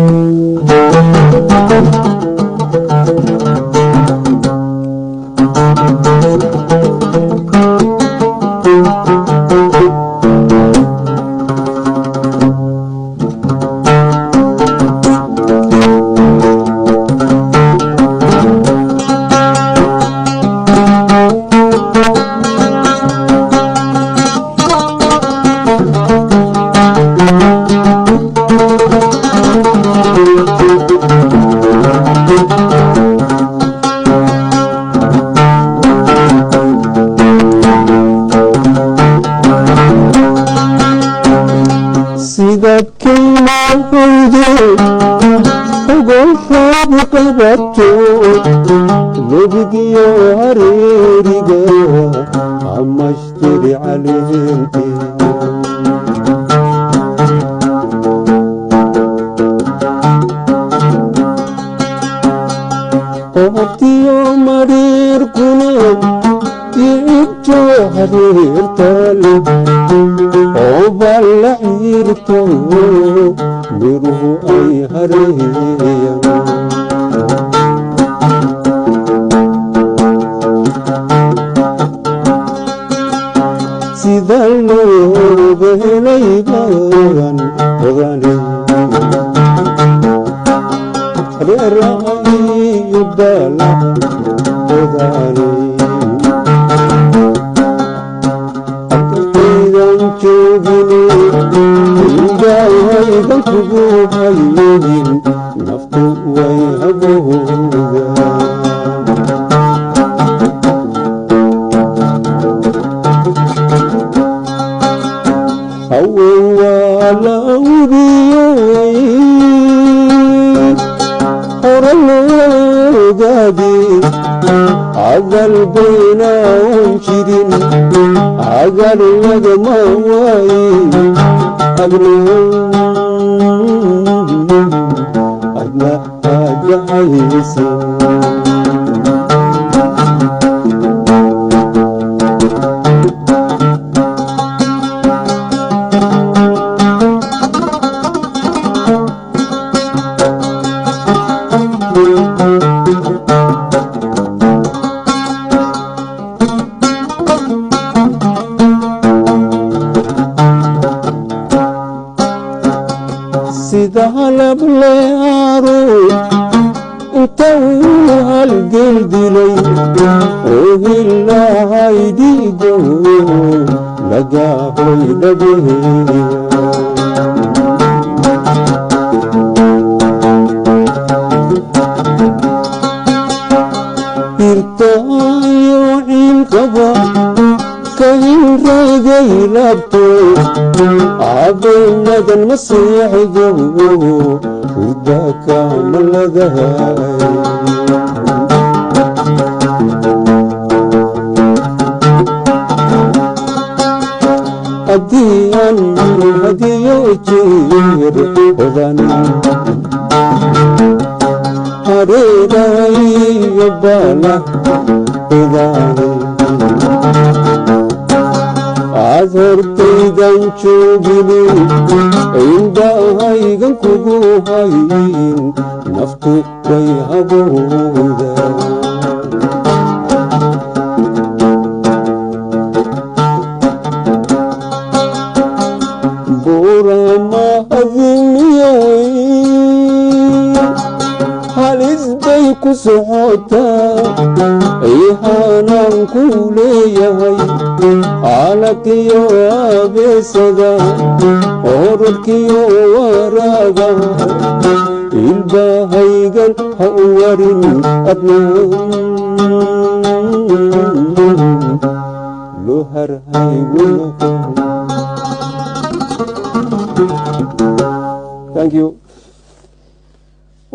Thank you.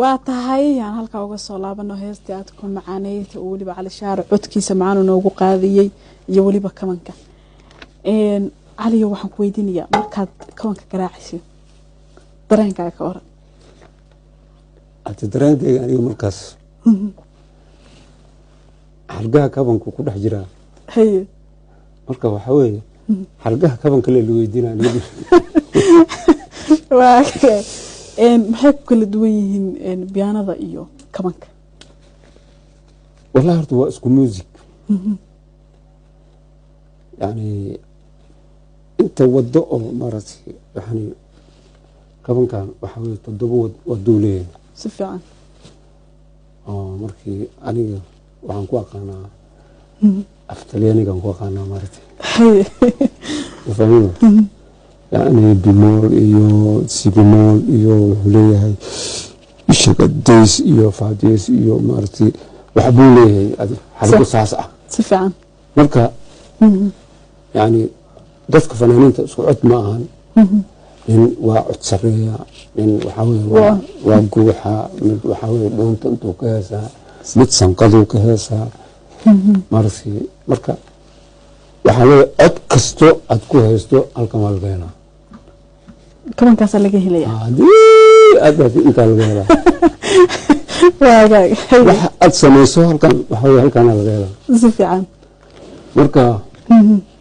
waa tahay aan halka uga soo laabano heestii aad ku macaaneeyay oo waliba cali shaar codkiisa macaan noogu qaadiyay iyo waliba kamanka cali waxaan ku weydiinayaa markaad kamanka garaacayso dareenkaaga ka waran ata dareenkayga aniga markaas halgaha kabanku ku dhex jiraa haye marka waxa weeye halgaha kabanka la weydiinaa waa maxay ku kala duwan yihiin biyaanada iyo kabanka والله horta waa isku music يعني inta wado oo maaragtay yani kabankan waxa weeye 7 wado leeyahay si fiican markii aniga waxaan ku aqaanaa aftalyaanigan ku aqaanaa maaragtay fahmin يعني bimol iyo sibimol iyo wuxuu leeyahay ishaga days iyo faadiis iyo maaragtay waxa buu leeyahay xalqo saas ah si fiican marka يعني dadka fanaaniinta isku cod ma ahan in waa cod sareeya in waxa weeye waa guuxa mid waxa weeye doonta intuu ka heesaa mid sanqadu ka heesaa marka waxa weeye cod kasto aad ku haysto halkan waa laga helaa kabankaas laga helaya aad inta laga helaa waxa aad samayso halkan waxa weeye halkan laga helaa si fiican marka